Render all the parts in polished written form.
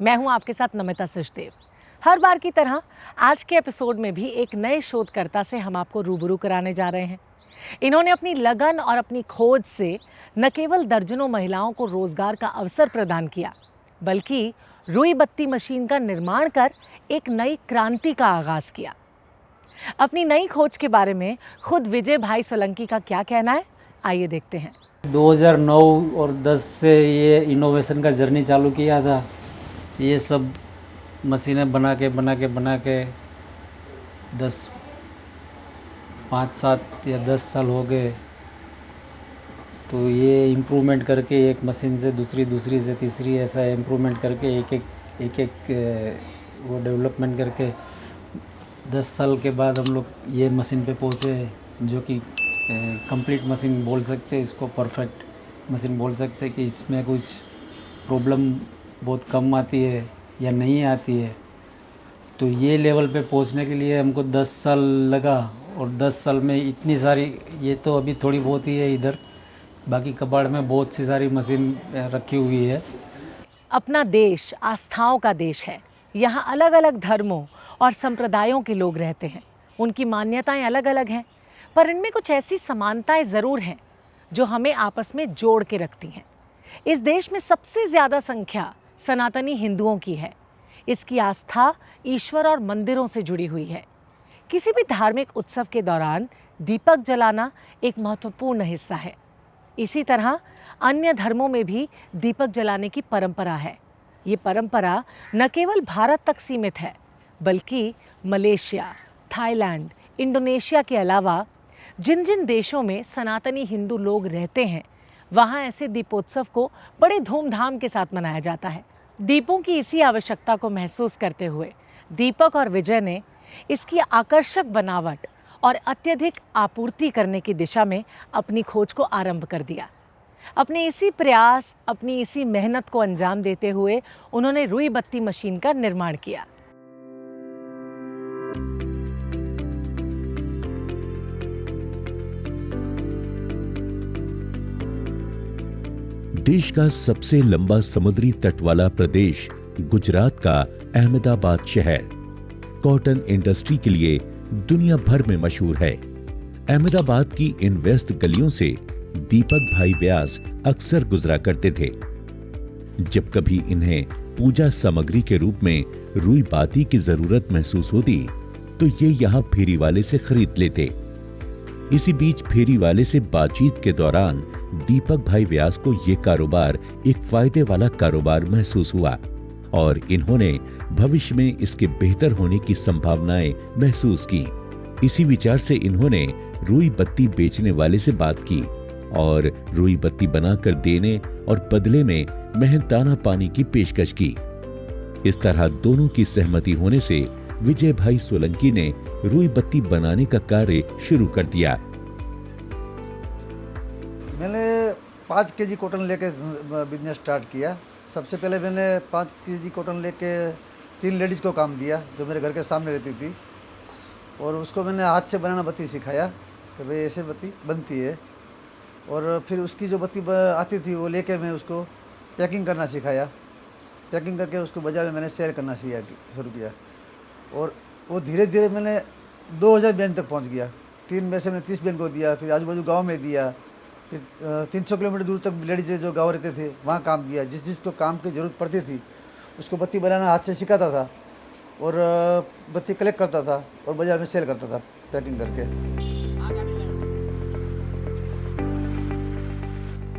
मैं हूं आपके साथ नमिता सचदेव। हर बार की तरह आज के एपिसोड में भी एक नए शोधकर्ता से हम आपको रूबरू कराने जा रहे हैं। इन्होंने अपनी लगन और अपनी खोज से न केवल दर्जनों महिलाओं को रोजगार का अवसर प्रदान किया, बल्कि रुई बत्ती मशीन का निर्माण कर एक नई क्रांति का आगाज किया। अपनी नई खोज के बारे में खुद विजय भाई सोलंकी का क्या कहना है, आइए देखते हैं। 2009 और 10 से ये इनोवेशन का जर्नी चालू किया था। ये सब मशीनें बना के 5-7 या 10 साल हो गए। तो ये इम्प्रूवमेंट करके एक मशीन से दूसरी से तीसरी ऐसा इम्प्रूवमेंट करके एक वो डेवलपमेंट करके 10 साल के बाद हम लोग ये मशीन पे पहुँचे, जो कि कंप्लीट मशीन बोल सकते हैं, इसको परफेक्ट मशीन बोल सकते हैं कि इसमें कुछ प्रॉब्लम बहुत कम आती है या नहीं आती है। तो ये लेवल पे पहुंचने के लिए हमको 10 साल लगा और 10 साल में इतनी सारी, ये तो अभी थोड़ी बहुत ही है इधर, बाकी कबाड़ में बहुत सी सारी मशीन रखी हुई है। अपना देश आस्थाओं का देश है। यहाँ अलग अलग धर्मों और संप्रदायों के लोग रहते हैं। उनकी मान्यताएं अलग अलग हैं, पर इनमें कुछ ऐसी समानताएं ज़रूर हैं जो हमें आपस में जोड़ के रखती हैं। इस देश में सबसे ज़्यादा संख्या सनातनी हिंदुओं की है। इसकी आस्था ईश्वर और मंदिरों से जुड़ी हुई है। किसी भी धार्मिक उत्सव के दौरान दीपक जलाना एक महत्वपूर्ण हिस्सा है। इसी तरह अन्य धर्मों में भी दीपक जलाने की परंपरा है। ये परंपरा न केवल भारत तक सीमित है, बल्कि मलेशिया, थाईलैंड, इंडोनेशिया के अलावा जिन जिन देशों में सनातनी हिंदू लोग रहते हैं, वहाँ ऐसे दीपोत्सव को बड़े धूमधाम के साथ मनाया जाता है। दीपों की इसी आवश्यकता को महसूस करते हुए दीपक और विजय ने इसकी आकर्षक बनावट और अत्यधिक आपूर्ति करने की दिशा में अपनी खोज को आरंभ कर दिया। अपने इसी प्रयास, अपनी इसी मेहनत को अंजाम देते हुए उन्होंने रुई बत्ती मशीन का निर्माण किया। देश का सबसे लंबा समुद्री तट वाला प्रदेश गुजरात का अहमदाबाद शहर कॉटन इंडस्ट्री के लिए दुनिया भर में मशहूर है। अहमदाबाद की इन व्यस्त गलियों से दीपक भाई व्यास अक्सर गुजरा करते थे। जब कभी इन्हें पूजा सामग्री के रूप में रुई बाती की जरूरत महसूस होती तो ये यहाँ फेरी वाले से खरीद लेते। इसी बीच फेरी वाले से बातचीत के दौरान दीपक भाई व्यास को ये कारोबार एक फायदे वाला कारोबार महसूस हुआ और इन्होंने भविष्य में इसके बेहतर होने की संभावनाएं महसूस की। इसी विचार से इन्होंने रुई बत्ती बेचने वाले से बात की और रुई बत्ती बनाकर देने और बदले में मेहनताना पानी की पेशकश की। इस तरह दोनों की सहमति होने से विजय भाई सोलंकी ने रुई बत्ती बनाने का कार्य शुरू कर दिया। मैंने 5 केजी कॉटन लेके बिजनेस स्टार्ट किया। सबसे पहले मैंने 5 केजी कॉटन लेके 3 लेडीज़ को काम दिया जो मेरे घर के सामने रहती थी, और उसको मैंने हाथ से बनाना बत्ती सिखाया कि भाई ऐसे बत्ती बनती है। और फिर उसकी जो बत्ती आती थी वो लेके मैं उसको पैकिंग करना सिखाया। पैकिंग करके उसको बाजार में मैंने सेल करना शुरू किया, और वो धीरे धीरे मैंने 2000 बहन तक पहुंच गया। 3 में से मैंने 30 बहन को दिया, फिर आजू बाजू गाँव में दिया, फिर 300 किलोमीटर दूर तक लेडीज़ जो गाँव रहते थे वहाँ काम दिया। जिस जिसको काम की ज़रूरत पड़ती थी उसको बत्ती बनाना हाथ से सिखाता था और बत्ती कलेक्ट करता था और बाज़ार में सेल करता था पैकिंग करके।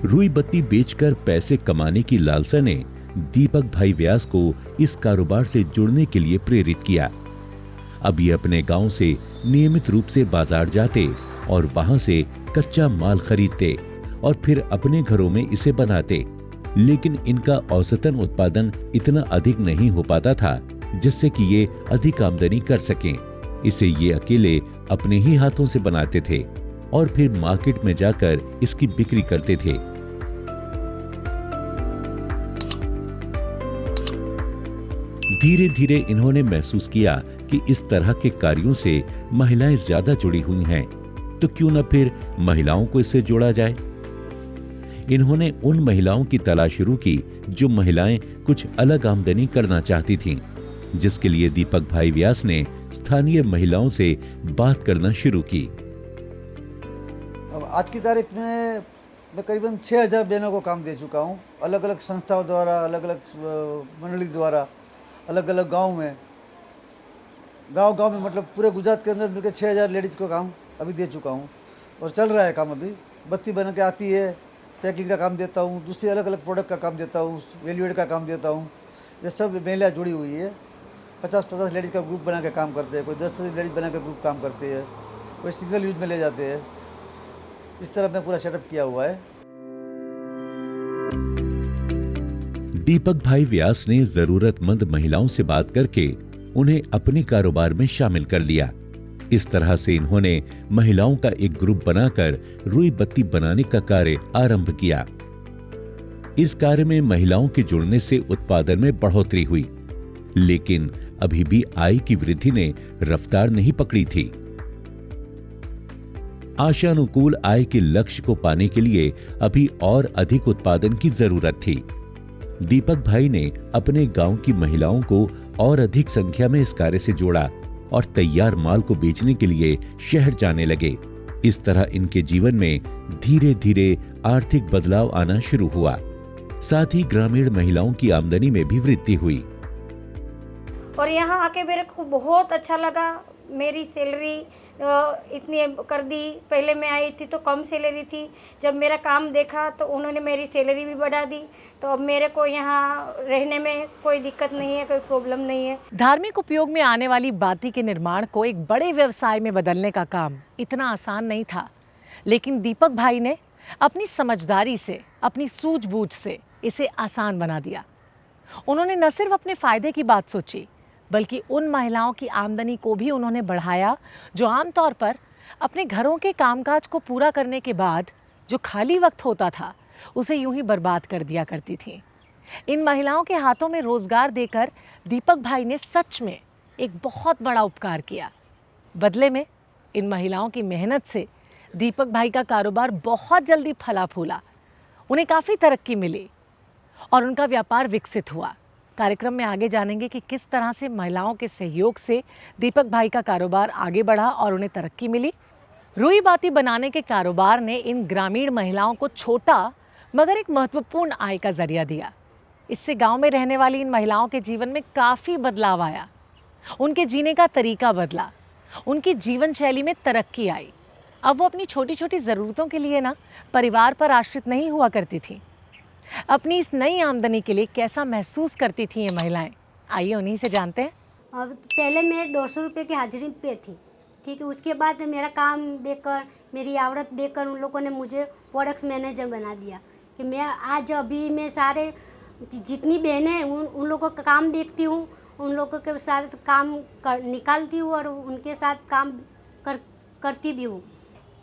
रुई बत्ती बेचकर पैसे कमाने की लालसा ने दीपक भाई व्यास को इस कारोबार से जुड़ने के लिए प्रेरित किया। अब ये अपने गांव से नियमित रूप से बाजार जाते और वहां से कच्चा माल खरीदते और फिर अपने घरों में इसे बनाते, लेकिन इनका औसतन उत्पादन इतना अधिक नहीं हो पाता था जिससे कि ये अधिक आमदनी कर सकें। इसे ये अकेले अपने ही हाथों से बनाते थे और फिर मार्केट में जाकर इसकी बिक्री करते थे। धीरे धीरे इन्होंने महसूस किया कि इस तरह के कार्यों से महिलाएं ज्यादा जुड़ी हुई हैं, तो क्यों न फिर महिलाओं को इससे जोड़ा जाए। इन्होंने उन महिलाओं की तलाश शुरू की जो महिलाएं कुछ अलग आमदनी करना चाहती थीं, जिसके लिए दीपक भाई व्यास ने स्थानीय महिलाओं से बात करना शुरू की। अब आज की तारीख में मैं करीबन 6000 बहनों को काम दे चुका हूँ, अलग अलग संस्थाओं द्वारा, अलग अलग मंडली द्वारा, अलग अलग गांव में मतलब पूरे गुजरात के अंदर मिलकर 6000 लेडीज़ को काम अभी दे चुका हूँ और चल रहा है काम। अभी बत्ती बना के आती है, पैकिंग का काम देता हूँ, दूसरे अलग अलग प्रोडक्ट का काम देता हूँ, वैल्यू एड का काम देता हूँ। ये सब महिला जुड़ी हुई है। 50-50 लेडीज़ का ग्रुप बना के काम करते हैं, कोई 10 लेडीज़ बना के ग्रुप काम करते हैं, कोई सिंगल यूज में ले जाते हैं। इस तरह मैं पूरा सेटअप किया हुआ है। दीपक भाई व्यास ने जरूरतमंद महिलाओं से बात करके उन्हें अपने कारोबार में शामिल कर लिया। इस तरह से इन्होंने महिलाओं का एक ग्रुप बनाकर रुई बत्ती बनाने का कार्य आरंभ किया। इस कार्य में महिलाओं के जुड़ने से उत्पादन में बढ़ोतरी हुई, लेकिन अभी भी आय की वृद्धि ने रफ्तार नहीं पकड़ी थी। आशानुकूल आय के लक्ष्य को पाने के लिए अभी और अधिक उत्पादन की जरूरत थी। दीपक भाई ने अपने गांव की महिलाओं को और अधिक संख्या में इस कार्य से जोड़ा और तैयार माल को बेचने के लिए शहर जाने लगे। इस तरह इनके जीवन में धीरे धीरे आर्थिक बदलाव आना शुरू हुआ। साथ ही ग्रामीण महिलाओं की आमदनी में भी वृद्धि हुई। और यहाँ आके मेरे को बहुत अच्छा लगा। मेरी सैलरी इतनी कर दी। पहले मैं आई थी तो कम सैलरी थी, जब मेरा काम देखा तो उन्होंने मेरी सैलरी भी बढ़ा दी। तो अब मेरे को यहाँ रहने में कोई दिक्कत नहीं है, कोई प्रॉब्लम नहीं है। धार्मिक उपयोग में आने वाली बाती के निर्माण को एक बड़े व्यवसाय में बदलने का काम इतना आसान नहीं था, लेकिन दीपक भाई ने अपनी समझदारी से, अपनी सूझबूझ से इसे आसान बना दिया। उन्होंने न सिर्फ अपने फायदे की बात सोची, बल्कि उन महिलाओं की आमदनी को भी उन्होंने बढ़ाया जो आमतौर पर अपने घरों के कामकाज को पूरा करने के बाद जो खाली वक्त होता था उसे यूं ही बर्बाद कर दिया करती थी। इन महिलाओं के हाथों में रोजगार देकर दीपक भाई ने सच में एक बहुत बड़ा उपकार किया। बदले में इन महिलाओं की मेहनत से दीपक भाई का कारोबार बहुत जल्दी फला फूला, उन्हें काफ़ी तरक्की मिली और उनका व्यापार विकसित हुआ। कार्यक्रम में आगे जानेंगे कि किस तरह से महिलाओं के सहयोग से दीपक भाई का कारोबार आगे बढ़ा और उन्हें तरक्की मिली। रुई बाती बनाने के कारोबार ने इन ग्रामीण महिलाओं को छोटा मगर एक महत्वपूर्ण आय का जरिया दिया। इससे गांव में रहने वाली इन महिलाओं के जीवन में काफ़ी बदलाव आया। उनके जीने का तरीका बदला, उनकी जीवन शैली में तरक्की आई। अब वो अपनी छोटी छोटी ज़रूरतों के लिए ना परिवार पर आश्रित नहीं हुआ करती थी। अपनी इस नई आमदनी के लिए कैसा महसूस करती थी ये महिलाएं, आइए उन्हीं से जानते हैं। अब पहले मैं 200 रुपये की हाजिरी पे थी, ठीक है। उसके बाद मेरा काम देखकर, मेरी आवड़त देखकर उन लोगों ने मुझे प्रोडक्ट्स मैनेजर बना दिया कि मैं आज अभी मैं सारे जितनी बहनें उन लोगों का काम देखती हूँ, उन लोगों के साथ काम निकालती हूँ और उनके साथ काम करती भी हूँ।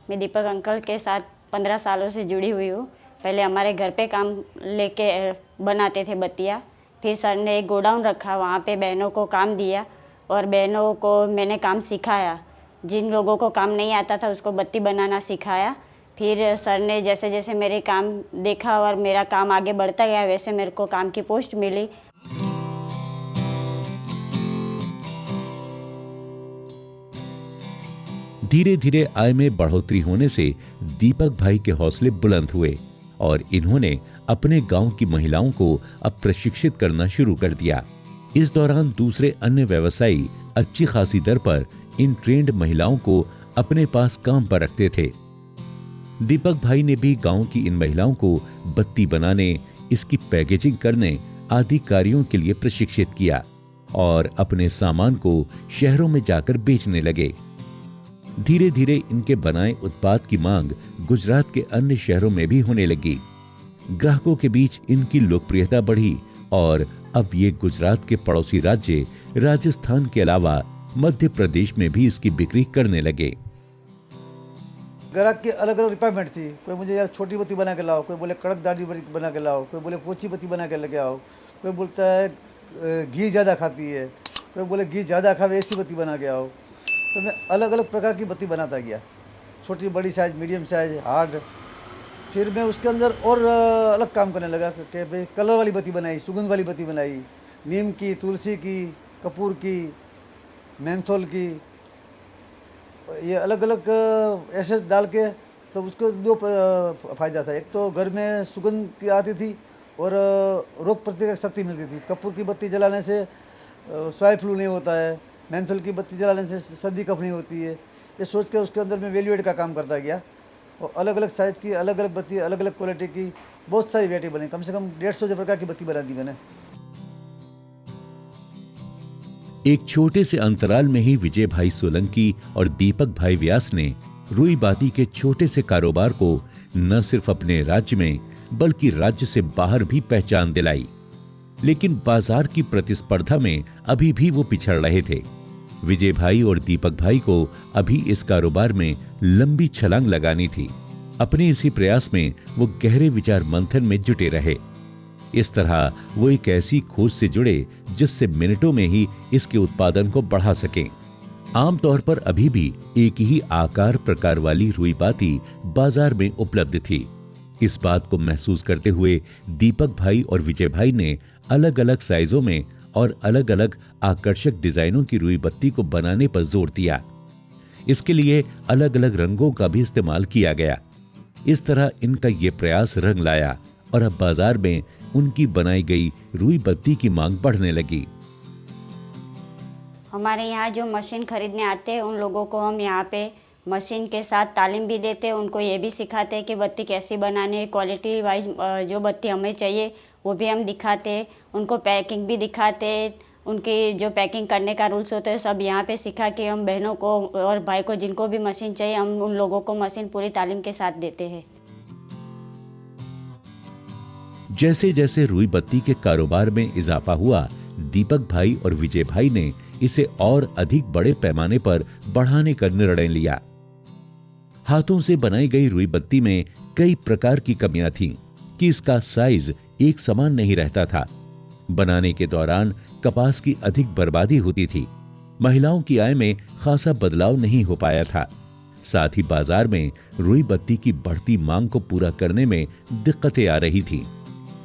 मैं दीपक अंकल के साथ 15 सालों से जुड़ी हुई हूँ। पहले हमारे घर पे काम लेके बनाते थे बत्तियाँ, फिर सर ने एक गोडाउन रखा, वहाँ पे बहनों को काम दिया और बहनों को मैंने काम सिखाया। जिन लोगों को काम नहीं आता था उसको बत्ती बनाना सिखाया। फिर सर ने जैसे जैसे मेरे काम देखा और मेरा काम आगे बढ़ता गया, वैसे मेरे को काम की पोस्ट मिली। धीरे धीरे आय में बढ़ोतरी होने से दीपक भाई के हौसले बुलंद हुए और इन्होंने अपने गांव की महिलाओं को अब प्रशिक्षित करना शुरू कर दिया। इस दौरान दूसरे अन्य व्यवसायी अच्छी खासी दर पर इन ट्रेंड महिलाओं को अपने पास काम पर रखते थे। दीपक भाई ने भी गांव की इन महिलाओं को बत्ती बनाने, इसकी पैकेजिंग करने आदि कार्यों के लिए प्रशिक्षित किया और अपने सामान को शहरों में जाकर बेचने लगे। धीरे धीरे इनके बनाए उत्पाद की मांग गुजरात के अन्य शहरों में भी होने लगी। ग्राहकों के बीच इनकी लोकप्रियता बढ़ी और अब ये गुजरात के पड़ोसी राज्य राजस्थान के अलावा मध्य प्रदेश में भी इसकी बिक्री करने लगे। ग्राहक की अलग अलग रिक्वायरमेंट थी। कोई मुझे यार छोटी बत्ती बना के लाओ, कोई बोले कड़क दाढ़ी बना के लाओ, कोई बोले पोची बत्ती बना के लेके आओ, कोई बोलता है घी ज़्यादा खाती है, कोई बोले घी ज़्यादा खावे ऐसी बत्ती बना के आओ। तो मैं अलग अलग प्रकार की बत्ती बनाता गया, छोटी बड़ी साइज, मीडियम साइज, हार्ड, फिर मैं उसके अंदर और अलग काम करने लगा कि भाई कलर वाली बत्ती बनाई, सुगंध वाली बत्ती बनाई, नीम की, तुलसी की, कपूर की, मेंथोल की, ये अलग अलग ऐसे डाल के। तो उसको दो फायदा था, एक तो घर में सुगंध की आती थी और रोग प्रतिरोधक शक्ति मिलती थी। कपूर की बत्ती जलाने से स्वाइन फ्लू नहीं होता है, मेंथोल की बत्ती जलाने से सर्दी कफ नहीं होती है। ये सोच के उसके अंदर मैं वैल्यू एड का काम करता गया और अलग अलग साइज़ की, अलग अलग बत्ती, अलग अलग क्वालिटी की बहुत सारी वैरायटी बनी। कम से कम 150 प्रकार की बत्ती बना दी मैंने। एक छोटे से अंतराल में ही विजय भाई सोलंकी और दीपक भाई व्यास ने रुई बाती के छोटे से कारोबार को न सिर्फ अपने राज्य में बल्कि राज्य से बाहर भी पहचान दिलाई। लेकिन बाजार की प्रतिस्पर्धा में अभी भी वो पिछड़ रहे थे। विजय भाई और दीपक भाई को अभी इस कारोबार में लंबी छलांग लगानी थी। अपने इसी प्रयास में वो गहरे विचार मंथन में जुटे रहे। इस तरह वो एक ऐसी खोज से जुड़े जिससे मिनटों में ही इसके उत्पादन को बढ़ा सकें। आमतौर पर अभी भी एक ही आकार प्रकार वाली रुई बाती बाजार में उपलब्ध थी। इस बात को महसूस करते हुए दीपक भाई और विजय भाई ने अलग अलग साइजों में और अलग अलग आकर्षक डिजाइनों की रुई बत्ती को बनाने पर जोर दिया। इसके लिए अलग अलग रंगों का भी इस्तेमाल किया गया। इस तरह इनका ये प्रयास रंग लाया और अब बाजार में उनकी बनाई गई रुई बत्ती की मांग बढ़ने लगी। हमारे यहाँ जो मशीन खरीदने आते हैं उन लोगों को हम यहाँ पे मशीन के साथ तालीम भी देते हैं। उनको ये भी सिखाते हैं कि बत्ती कैसी बनानी है, क्वालिटी वाइज जो बत्ती हमें चाहिए वो भी हम दिखाते हैं। उनको पैकिंग भी दिखाते हैं, उनकी जो पैकिंग करने का रूल्स होते हैं सब यहाँ पे सिखा के हम बहनों को और भाई को जिनको भी मशीन चाहिए हम उन लोगों को मशीन पूरी तालीम के साथ देते हैं। जैसे जैसे रुई बत्ती के कारोबार में इजाफा हुआ, दीपक भाई और विजय भाई ने इसे और अधिक बड़े पैमाने पर बढ़ाने का निर्णय लिया। हाथों से बनाई गई रुई बत्ती में कई प्रकार की कमियां थीं कि इसका साइज एक समान नहीं रहता था। बनाने के दौरान कपास की अधिक बर्बादी होती थी। महिलाओं की आय में खासा बदलाव नहीं हो पाया था। साथ ही बाजार में रुई बत्ती की बढ़ती मांग को पूरा करने में दिक्कतें आ रही थीं।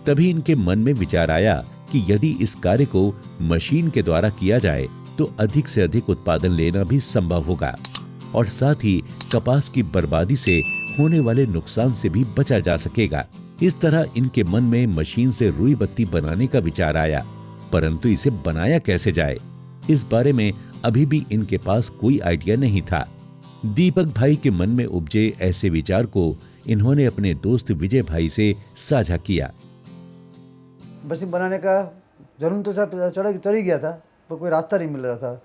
तभी इनके मन में विचार आया कि यदि इस कार्य को मशीन के द्वारा किया जाए तो अधिक से अधिक उत्पादन लेना भी संभव होगा और साथ ही कपास की बर्बादी से होने वाले नुकसान से भी बचा जा सकेगा। इस तरह इनके मन में मशीन से रुई बत्ती बनाने का विचार आया, परंतु इसे बनाया कैसे जाए, इस बारे में अभी भी इनके पास कोई आइडिया नहीं था। दीपक भाई के मन में उपजे ऐसे विचार को इन्होंने अपने दोस्त विजय भाई से साझा किया। मशीन बनाने का जुनून तो चढ़ ही गया था, पर कोई रास्ता नहीं मिल रहा था।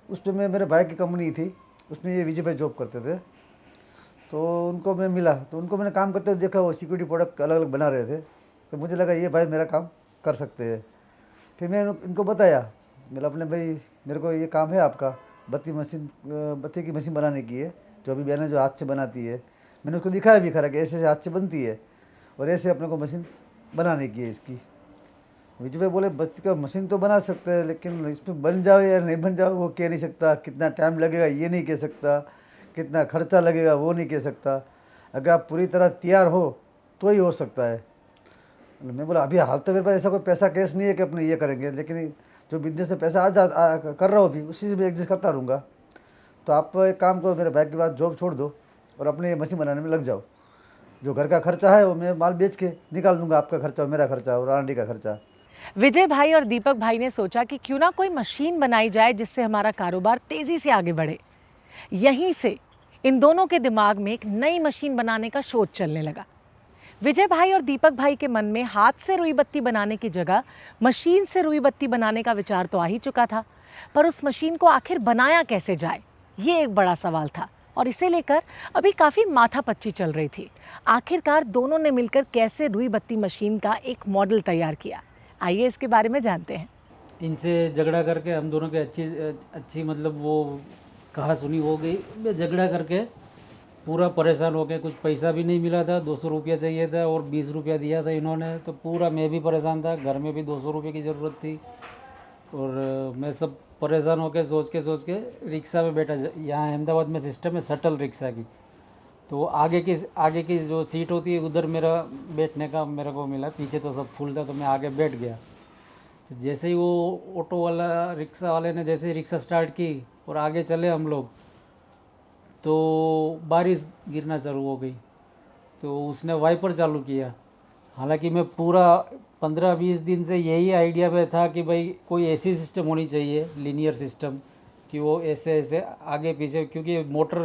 उस पर मेरे भाई की कंपनी थी, उसमें ये विजय भाई जॉब करते थे, तो उनको मैं मिला, तो उनको मैंने काम करते हुए देखा, वो सिक्योरिटी प्रोडक्ट अलग अलग बना रहे थे, तो मुझे लगा ये भाई मेरा काम कर सकते हैं। फिर मैं इनको बताया, मेरा अपने भाई मेरे को ये काम है आपका, बत्ती की मशीन बनाने की है, जो अभी बहनें जो हाथ से बनाती है। मैंने उसको दिखाया भी खरा कि ऐसे ऐसे हाथ से बनती है और ऐसे अपने को मशीन बनाने की है इसकी। विजय भाई बोले बत्ती का मशीन तो बना सकते हैं, लेकिन इसमें बन जाओ या नहीं बन जाओ वो कह नहीं सकता, कितना टाइम लगेगा ये नहीं कह सकता, कितना खर्चा लगेगा वो नहीं कह सकता, अगर आप पूरी तरह तैयार हो तो ही हो सकता है। मैं बोला अभी हाल तो मेरे पास ऐसा कोई पैसा कैश नहीं है कि अपने ये करेंगे, लेकिन जो बिजनेस में पैसा कर रहा हो अभी उसी से भी एडजस्ट करता रहूँगा। तो आप एक काम करो, मेरे भाई के बाद जॉब छोड़ दो और अपने ये मशीन बनाने में लग जाओ। जो घर का खर्चा है वो मैं माल बेच के निकाल दूंगा, आपका खर्चा और मेरा खर्चा और R&D का खर्चा। विजय भाई और दीपक भाई ने सोचा कि क्यों ना कोई मशीन बनाई जाए जिससे हमारा कारोबार तेजी से आगे बढ़े। यहीं से इन दोनों के दिमाग में एक नई मशीन बनाने का शोध चलने लगा। विजय भाई और दीपक भाई के मन में हाथ से रुई बत्ती बनाने की जगह मशीन से रुई बत्ती बनाने का विचार तो आ ही चुका था, पर उस मशीन को आखिर बनाया कैसे जाए, ये एक बड़ा सवाल था और इसे लेकर अभी काफ़ी माथापच्ची चल रही थी। आखिरकार दोनों ने मिलकर कैसे रुई बत्ती मशीन का एक मॉडल तैयार किया, आइए इसके बारे में जानते हैं। इनसे झगड़ा करके हम दोनों के अच्छी मतलब वो कहा सुनी हो गई। मैं झगड़ा करके पूरा परेशान हो गया, कुछ पैसा भी नहीं मिला था, 200 रुपया चाहिए था और 20 रुपया दिया था इन्होंने, तो पूरा मैं भी परेशान था। घर में भी 200 रुपये की ज़रूरत थी और मैं सब परेशान होकर सोच के रिक्शा में बैठा। यहाँ अहमदाबाद में सिस्टम है शटल रिक्शा की, तो आगे की जो सीट होती है उधर मेरा बैठने का मेरे को मिला, पीछे तो सब फुल था तो मैं आगे बैठ गया। तो जैसे ही वो ऑटो वाला रिक्शा वाले ने जैसे ही रिक्शा स्टार्ट की और आगे चले हम लोग, तो बारिश गिरना चालू हो गई। तो उसने वाइपर चालू किया। हालांकि मैं पूरा 15-20 दिन से यही आइडिया पे था कि भाई कोई ऐसी सिस्टम होनी चाहिए, लीनियर सिस्टम, कि वो ऐसे ऐसे आगे पीछे, क्योंकि मोटर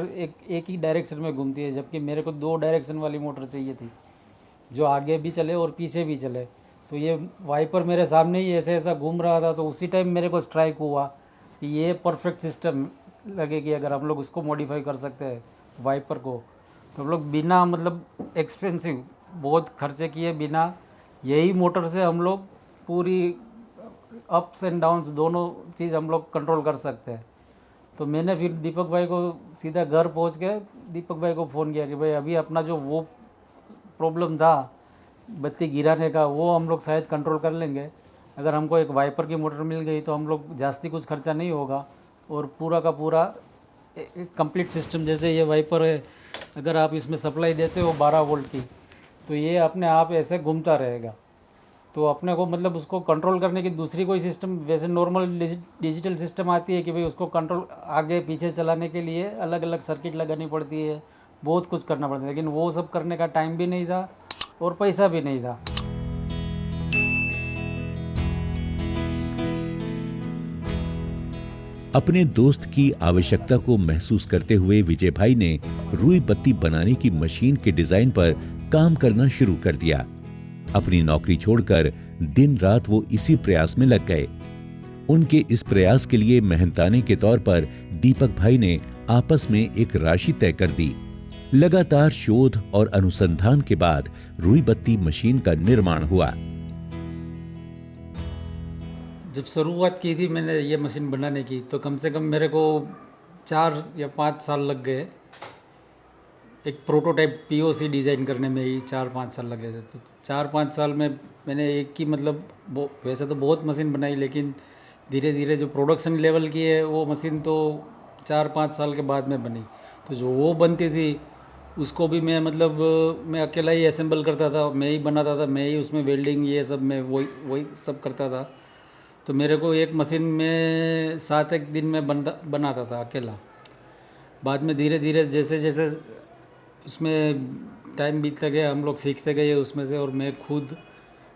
एक ही डायरेक्शन में घूमती है, जबकि मेरे को 2 डायरेक्शन वाली मोटर चाहिए थी जो आगे भी चले और पीछे भी चले। तो ये वाइपर मेरे सामने ही ऐसे ऐसा घूम रहा था। तो उसी टाइम मेरे को स्ट्राइक हुआ कि ये परफेक्ट सिस्टम लगेगी अगर हम लोग उसको मॉडिफाई कर सकते हैं वाइपर को। तो हम लोग बिना मतलब एक्सपेंसिव बहुत खर्चे किए बिना यही मोटर से हम लोग पूरी अप्स एंड डाउन्स दोनों चीज़ हम लोग कंट्रोल कर सकते हैं। तो मैंने फिर दीपक भाई को सीधा घर पहुंच के दीपक भाई को फ़ोन किया कि भाई अभी अपना जो वो प्रॉब्लम था बत्ती गिराने का वो हम लोग शायद कंट्रोल कर लेंगे। अगर हमको एक वाइपर की मोटर मिल गई तो हम लोग जास्ती कुछ खर्चा नहीं होगा और पूरा का पूरा कंप्लीट सिस्टम। जैसे ये वाइपर है, अगर आप इसमें सप्लाई देते हो 12 वोल्ट की, तो ये अपने आप ऐसे घूमता रहेगा। तो अपने को मतलब उसको कंट्रोल करने की दूसरी कोई सिस्टम, वैसे नॉर्मल डिजिटल सिस्टम आती है कि भाई उसको कंट्रोल आगे पीछे चलाने के लिए अलग अलग सर्किट लगानी पड़ती है, बहुत कुछ करना पड़ता है, लेकिन वो सब करने का टाइम भी नहीं था और पैसा भी नहीं था। अपने दोस्त की आवश्यकता को महसूस करते हुए विजय भाई ने रुई बत्ती बनाने की मशीन के डिजाइन पर काम करना शुरू कर दिया। अपनी नौकरी छोड़कर दिन रात वो इसी प्रयास में लग गए। उनके इस प्रयास के लिए मेहनताने के तौर पर दीपक भाई ने आपस में एक राशि तय कर दी। लगातार शोध और अनुसंधान के बाद रुई बत्ती मशीन का निर्माण हुआ। जब शुरुआत की थी मैंने ये मशीन बनाने की, तो कम से कम मेरे को 4 या 5 साल लग गए। एक प्रोटोटाइप पीओसी डिज़ाइन करने में ही 4-5 साल लगे थे। तो 4-5 साल में मैंने एक ही मतलब वैसे तो बहुत मशीन बनाई, लेकिन धीरे धीरे जो प्रोडक्शन लेवल की है वो मशीन तो 4-5 साल के बाद में बनी। तो जो वो बनती थी उसको भी मैं मतलब मैं अकेला ही असेंबल करता था, मैं ही बनाता था, मैं ही उसमें वेल्डिंग ये सब मैं वही सब करता था। तो मेरे को एक मशीन में 7 दिन में बनाता था अकेला। बाद में धीरे धीरे जैसे जैसे उसमें टाइम बीतता गया, हम लोग सीखते गए उसमें से, और मैं खुद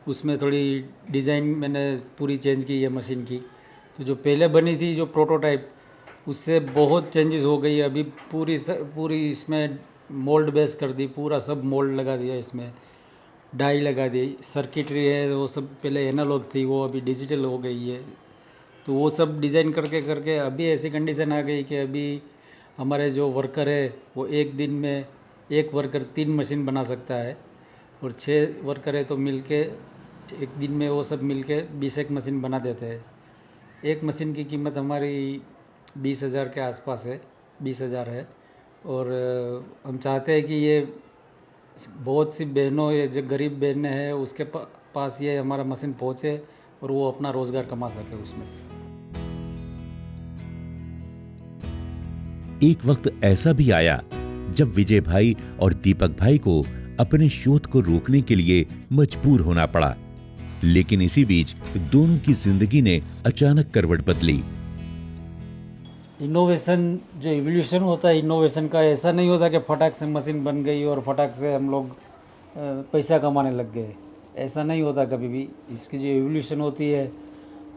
उसमें थोड़ी डिज़ाइन मैंने पूरी चेंज की है मशीन की। तो जो पहले बनी थी जो प्रोटोटाइप, उससे बहुत चेंजेस हो गई। अभी पूरी इसमें मोल्ड बेस कर दी, पूरा सब मोल्ड लगा दिया, इसमें डाई लगा दी। सर्किटरी है वो सब पहले एनालॉग थी, वो अभी डिजिटल हो गई है। तो वो सब डिज़ाइन करके करके अभी ऐसी कंडीशन आ गई कि अभी हमारे जो वर्कर है वो एक दिन में एक वर्कर 3 मशीन बना सकता है, और 6 वर्कर है तो मिलके एक दिन में वो सब मिलके 20 मशीन बना देते हैं। एक मशीन की कीमत हमारी 20,000 के आसपास है, 20,000 है। और हम चाहते हैं कि ये बहुत सी बहनों, ये जो गरीब बहनें हैं उसके पास ये हमारा मशीन पहुँचे और वो अपना रोज़गार कमा सके उसमें से। एक वक्त ऐसा भी आया जब विजय भाई और दीपक भाई को अपने शोध को रोकने के लिए मजबूर होना पड़ा, लेकिन इसी बीच दोनों की जिंदगी ने अचानक करवट बदली। इनोवेशन जो इवोल्यूशन होता है, इनोवेशन का ऐसा नहीं होता कि फटाक से मशीन बन गई और फटाक से हम लोग पैसा कमाने लग गए, ऐसा नहीं होता कभी भी। इसकी जो इवोल्यूशन होती है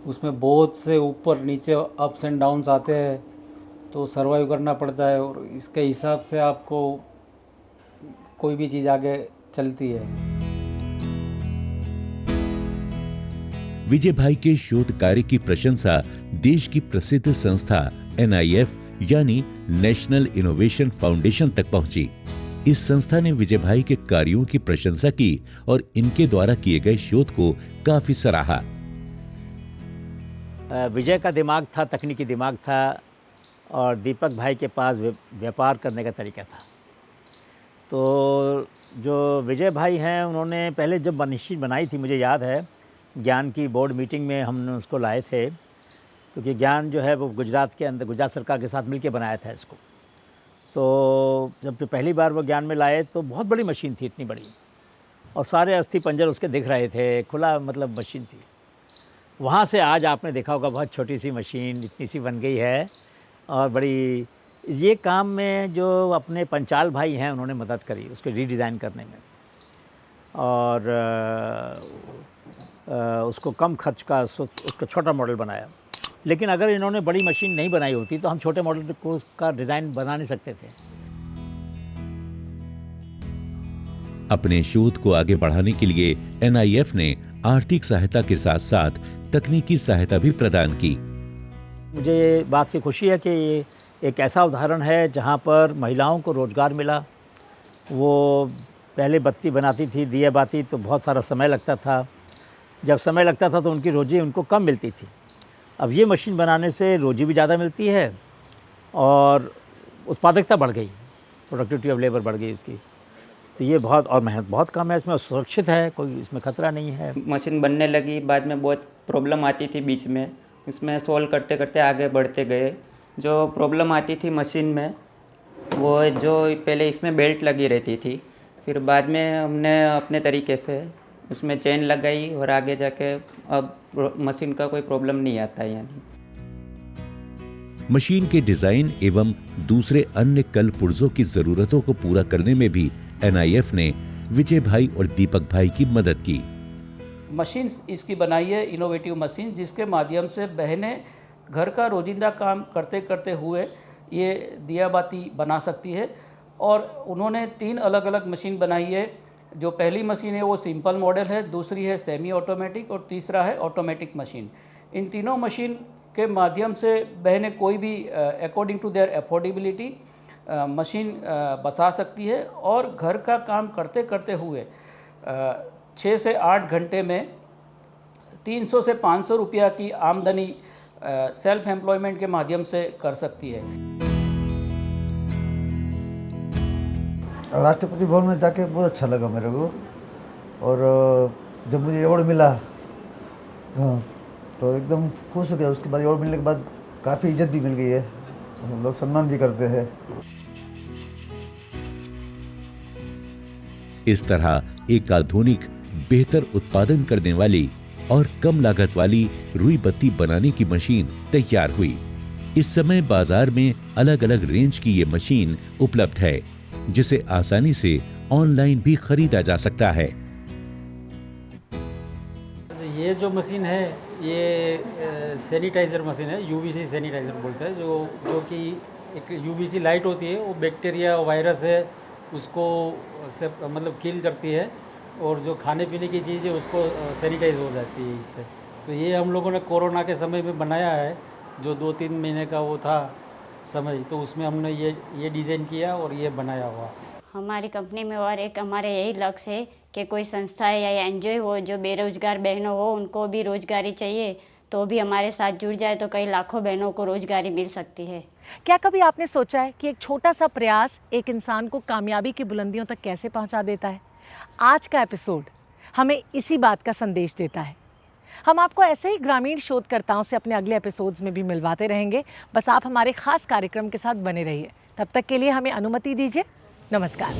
उसमें बहुत से ऊपर नीचे अप्स एंड डाउन्स आते हैं, तो सर्वाइव करना पड़ता है, और इसके हिसाब से आपको कोई भी चीज़ आगे चलती है। विजय भाई के शोध कार्य की प्रशंसा देश की प्रसिद्ध संस्था NIF यानी नेशनल इनोवेशन फाउंडेशन तक पहुंची। इस संस्था ने विजय भाई के कार्यों की प्रशंसा की और इनके द्वारा किए गए शोध को काफी सराहा। विजय का दिमाग था, तकनीकी दिमाग था, और दीपक भाई के पास व्यापार करने का तरीका था। तो जो विजय भाई हैं उन्होंने पहले जब मशीन बनाई थी, मुझे याद है ज्ञान की बोर्ड मीटिंग में हमने उसको लाए थे, क्योंकि ज्ञान जो है वो गुजरात के अंदर गुजरात सरकार के साथ मिलकर बनाया था इसको। तो जब पहली बार वो ज्ञान में लाए तो बहुत बड़ी मशीन थी, इतनी बड़ी, और सारे अस्थि पंजर उसके दिख रहे थे, खुला मतलब मशीन थी। वहाँ से आज आपने देखा होगा बहुत छोटी सी मशीन इतनी सी बन गई है और बड़ी। ये काम में जो अपने पंचाल भाई हैं उन्होंने मदद करी उसको रीडिज़ाइन करने में, और उसको कम खर्च का उसका छोटा मॉडल बनाया। लेकिन अगर इन्होंने बड़ी मशीन नहीं बनाई होती तो हम छोटे मॉडल को उसका डिज़ाइन बना नहीं सकते थे। अपने शोध को आगे बढ़ाने के लिए NIF ने आर्थिक सहायता के साथ साथ तकनीकी सहायता भी प्रदान की। मुझे ये बात की खुशी है कि ये एक ऐसा उदाहरण है जहाँ पर महिलाओं को रोज़गार मिला। वो पहले बत्ती बनाती थी, दिया बाती, तो बहुत सारा समय लगता था। जब समय लगता था तो उनकी रोज़ी उनको कम मिलती थी। अब ये मशीन बनाने से रोज़ी भी ज़्यादा मिलती है और उत्पादकता बढ़ गई, प्रोडक्टिविटी ऑफ लेबर बढ़ गई उसकी। तो ये बहुत, और मेहनत बहुत कम है इसमें, सुरक्षित है, कोई इसमें खतरा नहीं है। मशीन बनने लगी, बाद में बहुत प्रॉब्लम आती थी बीच में, उसमें सॉल्व करते करते आगे बढ़ते गए। जो प्रॉब्लम आती थी मशीन में, वो जो पहले इसमें बेल्ट लगी रहती थी, फिर बाद में हमने अपने तरीके से उसमें चेन लगाई और आगे जाके अब मशीन का कोई प्रॉब्लम नहीं आता है। यानी मशीन के डिजाइन एवं दूसरे अन्य कल पुर्जों की जरूरतों को पूरा करने में भी NIF ने विजय भाई और दीपक भाई की मदद की। मशीन इसकी बनाई है इनोवेटिव मशीन, जिसके माध्यम से बहनें घर का रोजिंदा काम करते करते हुए ये दिया बाती बना सकती है। और उन्होंने 3 अलग अलग मशीन बनाई है। जो पहली मशीन है वो सिंपल मॉडल है, दूसरी है सेमी ऑटोमेटिक और तीसरा है ऑटोमेटिक मशीन। इन तीनों मशीन के माध्यम से बहनें कोई भी according to their affordability machine बसा सकती है और घर का काम करते करते हुए 6 से 8 घंटे में 300 से 500 रुपया की आमदनी सेल्फ एम्प्लॉयमेंट के माध्यम से कर सकती है। राष्ट्रपति भवन में जाके बहुत अच्छा लगा मेरे को, और जब मुझे अवार्ड मिला तो एकदम खुश हो गया। उसके बाद अवार्ड मिलने के बाद काफ़ी इज्जत भी मिल गई है, लोग सम्मान भी करते हैं। इस तरह एक आधुनिक, बेहतर उत्पादन करने वाली और कम लागत वाली रुई बत्ती बनाने की मशीन तैयार हुई। इस समय बाजार में अलग अलग रेंज की ये मशीन उपलब्ध है, जिसे आसानी से ऑनलाइन भी खरीदा जा सकता है। ये जो मशीन है ये सैनिटाइज़र मशीन है, UVC सैनिटाइज़र बोलते हैं, जो कि एक UVC लाइट होती है, वो बैक्टीरिया वायरस है उसको से मतलब किल करती है, और जो खाने पीने की चीज़ है उसको सैनिटाइज हो जाती है इससे। तो ये हम लोगों ने कोरोना के समय में बनाया है, जो 2-3 महीने का वो था समय, तो उसमें हमने ये डिज़ाइन किया और ये बनाया हुआ। हमारी कंपनी में और एक हमारे यही लक्ष्य है कि कोई संस्था या NGO हो जो बेरोजगार बहनों हो, उनको भी रोजगारी चाहिए, तो भी हमारे साथ जुड़ जाए तो कई लाखों बहनों को रोजगारी मिल सकती है। क्या कभी आपने सोचा है कि एक छोटा सा प्रयास एक इंसान को कामयाबी की बुलंदियों तक कैसे पहुंचा देता है? आज का एपिसोड हमें इसी बात का संदेश देता है। हम आपको ऐसे ही ग्रामीण शोधकर्ताओं से अपने अगले एपिसोड्स में भी मिलवाते रहेंगे। बस आप हमारे खास कार्यक्रम के साथ बने रहिए। तब तक के लिए हमें अनुमति दीजिए। नमस्कार।